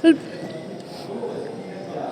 The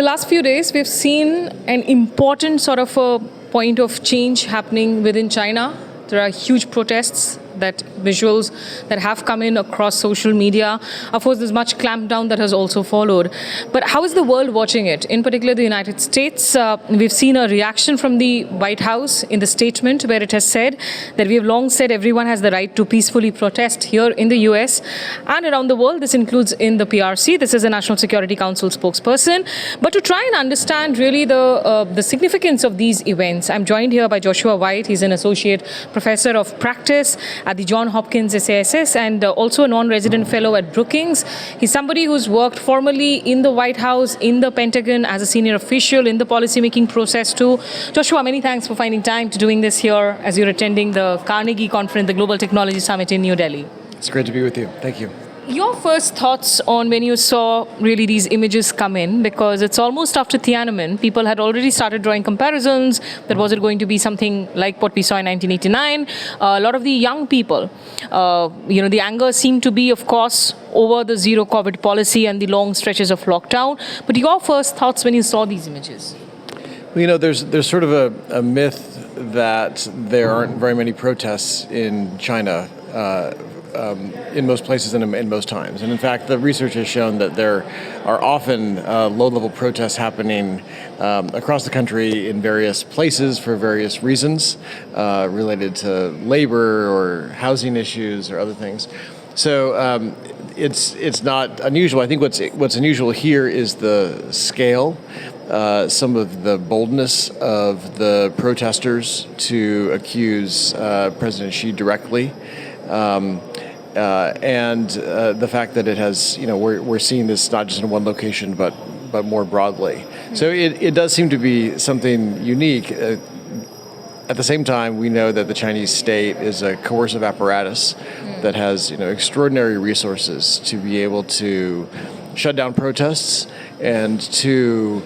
last few days, we've seen an important sort of a point of change happening within China. There are huge protests, that visuals that have come in across social media. Of course, there's much clampdown that has also followed. But how is the world watching it? In particular, the United States. We've seen a reaction from the White House in the statement where it has said that we have long said everyone has the right to peacefully protest here in the US and around the world. This includes in the PRC. This is a National Security Council spokesperson. But to try and understand really the significance of these events, I'm joined here by Joshua White. He's an associate professor of practice at the Johns Hopkins SASS and also a non-resident fellow at Brookings. He's somebody who's worked formally in the White House, in the Pentagon as a senior official in the policymaking process too. Joshua, many thanks for finding time to doing this here as you're attending the Carnegie Conference, the Global Technology Summit in New Delhi. It's great to be with you. Thank you. Your first thoughts on when you saw really these images come in, because it's almost after Tiananmen, people had already started drawing comparisons. That was it going to be something like what we saw in 1989? A lot of the young people, the anger seemed to be, of course, over the zero COVID policy and the long stretches of lockdown. But your first thoughts when you saw these images? Well, there's sort of a myth that there aren't very many protests in China. In most places and in most times. And in fact, the research has shown that there are often low-level protests happening across the country in various places for various reasons related to labor or housing issues or other things. So it's not unusual. I think what's unusual here is the scale, some of the boldness of the protesters to accuse President Xi directly. And the fact that it has, we're seeing this not just in one location, but more broadly. So it does seem to be something unique. At the same time, we know that the Chinese state is a coercive apparatus that has, extraordinary resources to be able to shut down protests and to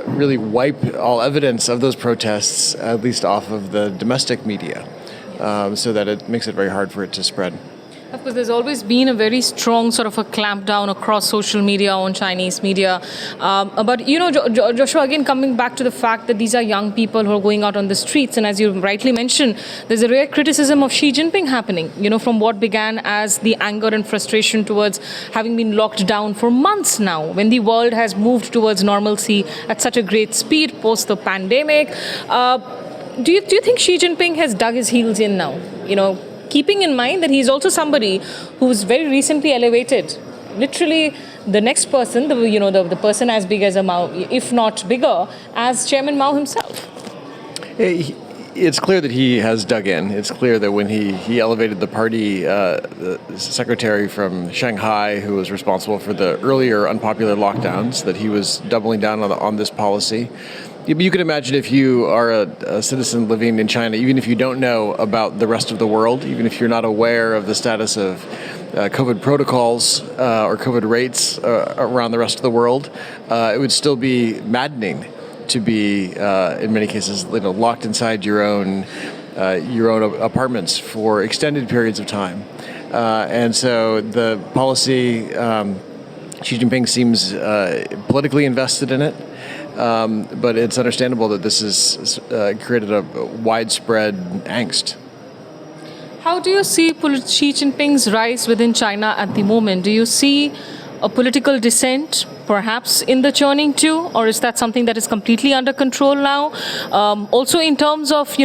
really wipe all evidence of those protests, at least off of the domestic media, so that it makes it very hard for it to spread. Of course, there's always been a very strong sort of a clampdown across social media on Chinese media. But, Joshua, again, coming back to the fact that these are young people who are going out on the streets. And as you rightly mentioned, there's a rare criticism of Xi Jinping happening, from what began as the anger and frustration towards having been locked down for months now, when the world has moved towards normalcy at such a great speed post the pandemic. Do you think Xi Jinping has dug his heels in now? Keeping in mind that he's also somebody who's very recently elevated, literally the next person, the person as big as a Mao, if not bigger, as Chairman Mao himself. It's clear that he has dug in. It's clear that when he elevated the party the secretary from Shanghai, who was responsible for the earlier unpopular lockdowns, that he was doubling down on this policy. You can imagine if you are a citizen living in China, even if you don't know about the rest of the world, even if you're not aware of the status of COVID protocols or COVID rates around the rest of the world, it would still be maddening to be, in many cases, locked inside your own apartments for extended periods of time. And so the policy, Xi Jinping seems politically invested in it. But it's understandable that this has created a widespread angst. How do you see Xi Jinping's rise within China at the moment? Do you see a political dissent perhaps in the churning too, or is that something that is completely under control now? Also in terms of,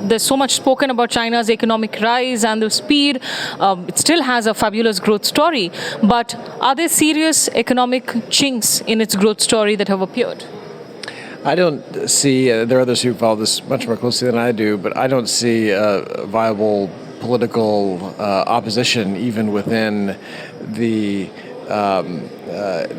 there's so much spoken about China's economic rise and the speed. It still has a fabulous growth story, but are there serious economic chinks in its growth story that have appeared? I don't see, there are others who follow this much more closely than I do, but I don't see a viable political opposition even within the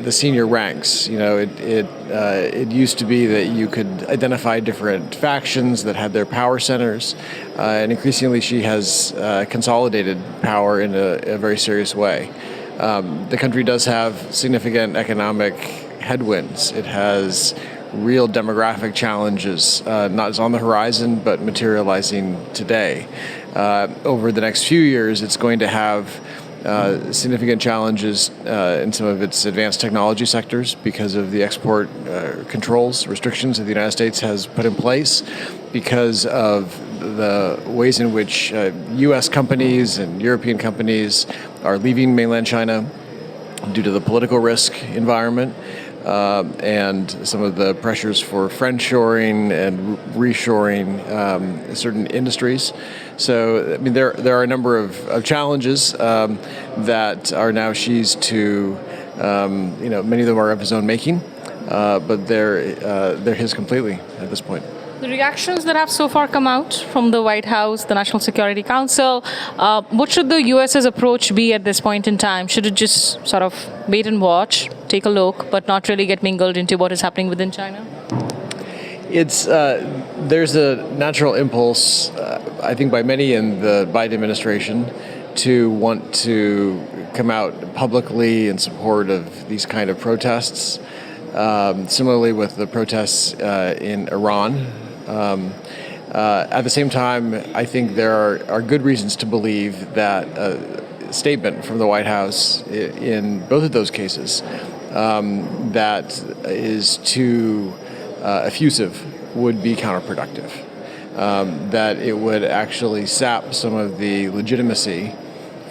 senior ranks. It used to be that you could identify different factions that had their power centers, and increasingly she has consolidated power in a very serious way. The country does have significant economic headwinds. It has real demographic challenges, not as on the horizon, but materializing today. Over the next few years, it's going to have significant challenges in some of its advanced technology sectors because of the export controls, restrictions that the United States has put in place, because of the ways in which U.S. companies and European companies are leaving mainland China due to the political risk environment, and some of the pressures for friendshoring and reshoring certain industries. So, I mean, there are a number of challenges that are now Xi's to, many of them are of his own making, but they're his completely at this point. The reactions that have so far come out from the White House, the National Security Council, what should the US's approach be at this point in time? Should it just sort of wait and watch, take a look, but not really get mingled into what is happening within China? There's a natural impulse, I think, by many in the Biden administration to want to come out publicly in support of these kind of protests. Similarly with the protests in Iran. At the same time, I think there are good reasons to believe that a statement from the White House in both of those cases that is too effusive would be counterproductive. That it would actually sap some of the legitimacy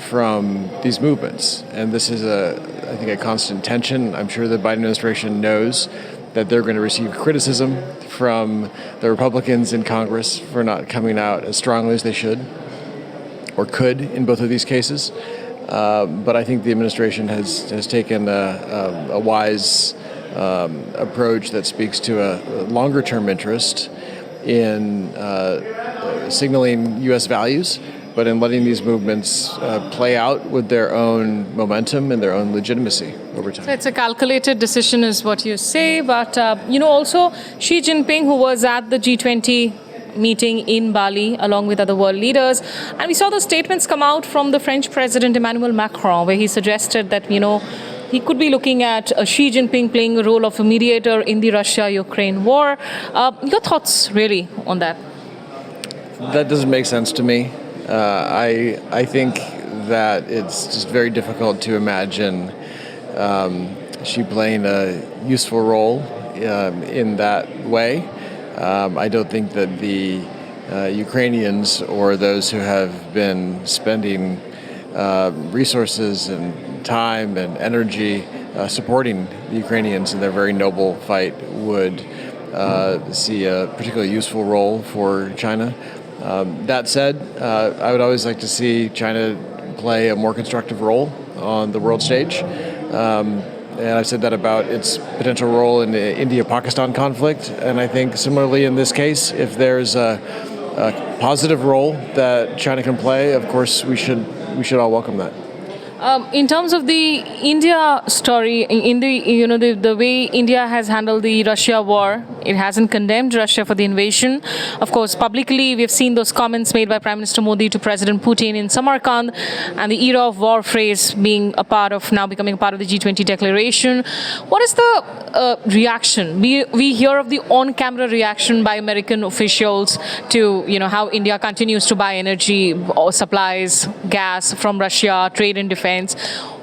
from these movements. And this is I think a constant tension. I'm sure the Biden administration knows that they're going to receive criticism from the Republicans in Congress for not coming out as strongly as they should or could in both of these cases. But I think the administration has taken a wise approach that speaks to a longer-term interest in signaling U.S. values, but in letting these movements play out with their own momentum and their own legitimacy over time. So it's a calculated decision is what you say, but also Xi Jinping, who was at the G20 meeting in Bali along with other world leaders, and we saw the statements come out from the French President Emmanuel Macron, where he suggested that, he could be looking at Xi Jinping playing a role of a mediator in the Russia-Ukraine war. Your thoughts really on that? That doesn't make sense to me. I think that it's just very difficult to imagine Xi playing a useful role in that way. I don't think that the Ukrainians or those who have been spending resources and time and energy supporting the Ukrainians in their very noble fight would see a particularly useful role for China. That said, I would always like to see China play a more constructive role on the world stage. And I said that about its potential role in the India-Pakistan conflict. And I think similarly in this case, if there's a positive role that China can play, of course we should all welcome that. In terms of the India story, in the way India has handled the Russia war, it hasn't condemned Russia for the invasion. Of course, publicly, we've seen those comments made by Prime Minister Modi to President Putin in Samarkand, and the era of war phrase becoming a part of the G20 declaration. What is the reaction? We hear of the on-camera reaction by American officials to how India continues to buy energy or supplies, gas from Russia, trade and defense.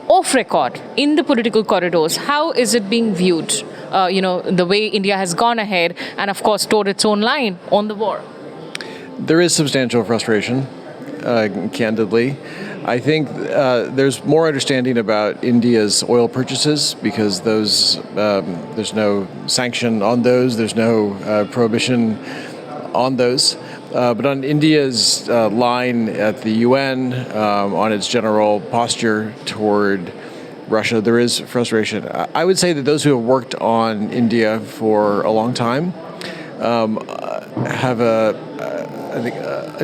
Off record, in the political corridors, how is it being viewed? The way India has gone ahead and, of course, towed its own line on the war. There is substantial frustration, candidly. I think there's more understanding about India's oil purchases because those there's no sanction on those, there's no prohibition on those. But on India's line at the UN, on its general posture toward Russia, there is frustration. I would say that those who have worked on India for a long time have a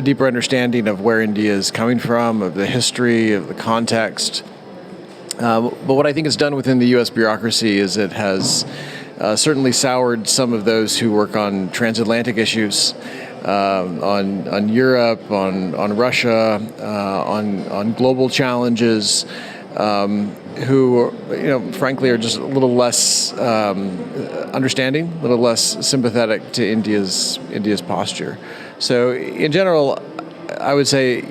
deeper understanding of where India is coming from, of the history, of the context. But what I think it's done within the U.S. bureaucracy is it has certainly soured some of those who work on transatlantic issues. On Europe, on Russia, on global challenges, who frankly are just a little less understanding, a little less sympathetic to India's posture. So in general, I would say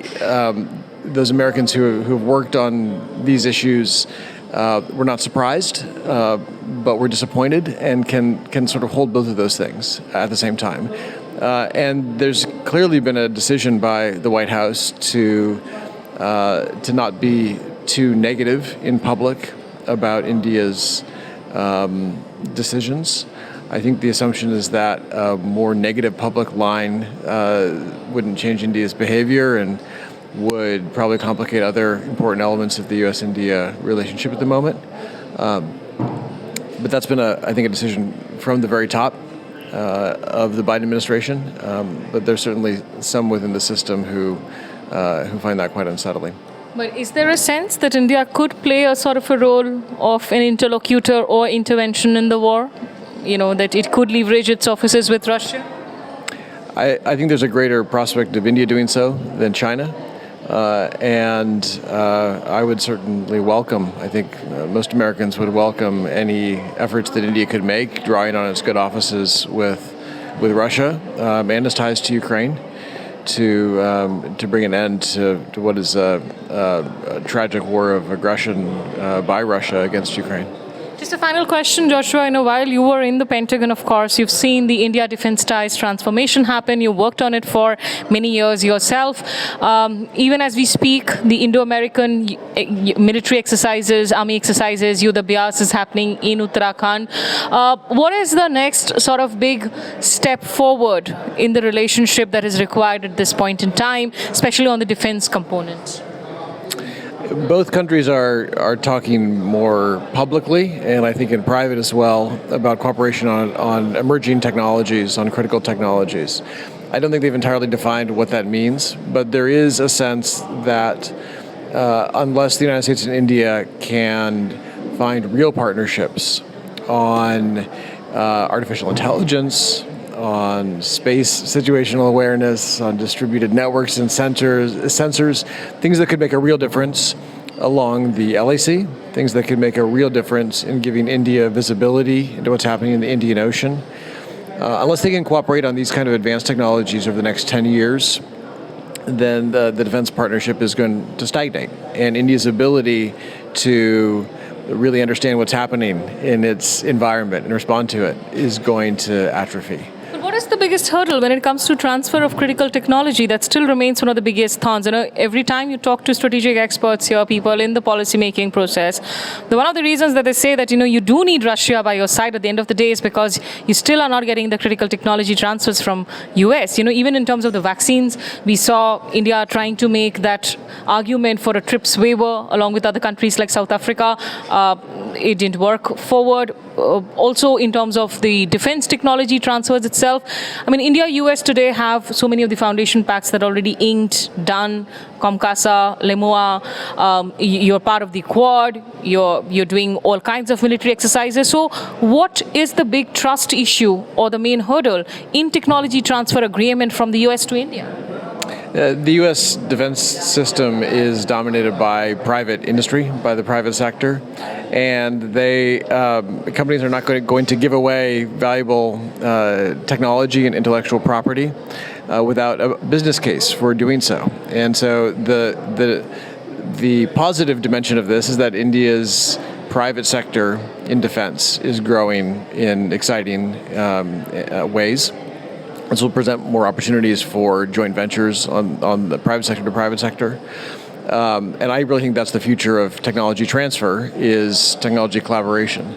those Americans who have worked on these issues were not surprised, but were disappointed, and can sort of hold both of those things at the same time. And there's clearly been a decision by the White House to not be too negative in public about India's decisions. I think the assumption is that a more negative public line wouldn't change India's behavior and would probably complicate other important elements of the U.S.-India relationship at the moment. But that's been, I think, a decision from the very top of the Biden administration. But there's certainly some within the system who find that quite unsettling. But is there a sense that India could play a sort of a role of an interlocutor or intervention in the war? That it could leverage its offices with Russia? I think there's a greater prospect of India doing so than China. And I would certainly welcome, I think most Americans would welcome any efforts that India could make, drawing on its good offices with Russia and its ties to Ukraine, to bring an end to what is a tragic war of aggression by Russia against Ukraine. Just a final question, Joshua. I know while you were in the Pentagon, of course, you've seen the India defense ties transformation happen. You worked on it for many years yourself. Even as we speak, the Indo-American military exercises, army exercises, Yudh Abhyas is happening in Uttarakhand. What is the next sort of big step forward in the relationship that is required at this point in time, especially on the defense component? Both countries are talking more publicly, and I think in private as well, about cooperation on emerging technologies, on critical technologies. I don't think they've entirely defined what that means, but there is a sense that unless the United States and India can find real partnerships on artificial intelligence, on space situational awareness, on distributed networks and sensors, things that could make a real difference along the LAC, things that could make a real difference in giving India visibility into what's happening in the Indian Ocean. Unless they can cooperate on these kind of advanced technologies over the next 10 years, then the defense partnership is going to stagnate. And India's ability to really understand what's happening in its environment and respond to it is going to atrophy. What is the biggest hurdle when it comes to transfer of critical technology? That still remains one of the biggest thorns. Every time you talk to strategic experts here, people in the policy-making process, one of the reasons that they say that, you do need Russia by your side at the end of the day is because you still are not getting the critical technology transfers from US. Even in terms of the vaccines, we saw India trying to make that argument for a TRIPS waiver along with other countries like South Africa. It didn't work forward. Also, in terms of the defense technology transfers itself, India, US today have so many of the foundation pacts that are already inked, done, Comcasa, Lemoa, you're part of the Quad, you're doing all kinds of military exercises. So what is the big trust issue or the main hurdle in technology transfer agreement from the US to India? The U.S. defense system is dominated by private industry, by the private sector, and companies are not going to give away valuable technology and intellectual property without a business case for doing so. And so the positive dimension of this is that India's private sector in defense is growing in exciting ways. This will present more opportunities for joint ventures on the private sector to private sector. And I really think that's the future of technology transfer, is technology collaboration.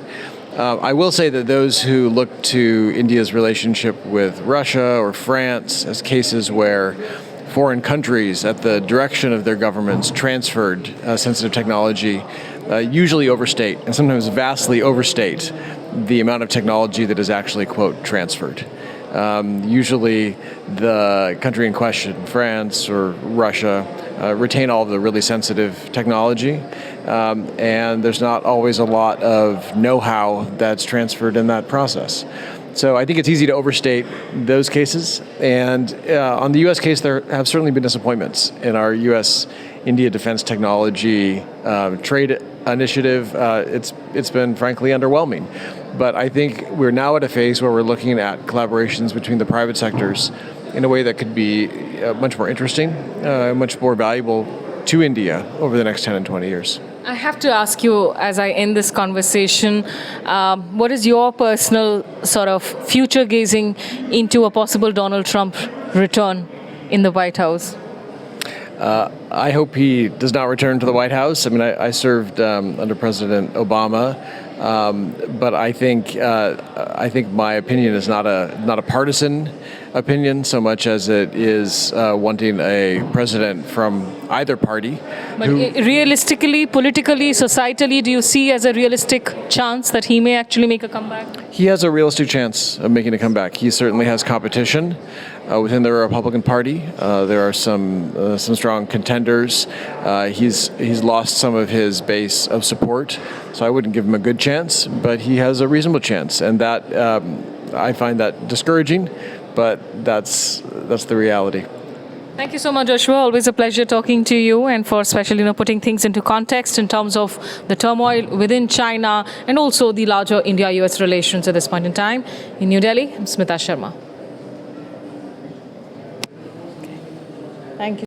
I will say that those who look to India's relationship with Russia or France as cases where foreign countries at the direction of their governments transferred sensitive technology usually overstate, and sometimes vastly overstate, the amount of technology that is actually, quote, transferred. Usually the country in question, France or Russia, retain all of the really sensitive technology, and there's not always a lot of know-how that's transferred in that process. So I think it's easy to overstate those cases, and on the U.S. case, there have certainly been disappointments in our U.S.-India defense technology trade initiative. It's been frankly underwhelming. But I think we're now at a phase where we're looking at collaborations between the private sectors in a way that could be much more interesting, much more valuable to India over the next 10 and 20 years. I have to ask you, as I end this conversation, what is your personal sort of future gazing into a possible Donald Trump return in the White House? I hope he does not return to the White House. I mean, I served under President Obama, but I think my opinion is not a partisan opinion so much as it is wanting a president from either party. But realistically, politically, societally, do you see as a realistic chance that he may actually make a comeback? He has a realistic chance of making a comeback. He certainly has competition within the Republican Party. There are some strong contenders. He's lost some of his base of support, so I wouldn't give him a good chance, but he has a reasonable chance, and that I find that discouraging, but that's the reality. Thank you so much, Joshua. Always a pleasure talking to you, and for especially putting things into context in terms of the turmoil within China and also the larger India-US relations at this point in time. In New Delhi, I'm Smita Sharma. Thank you.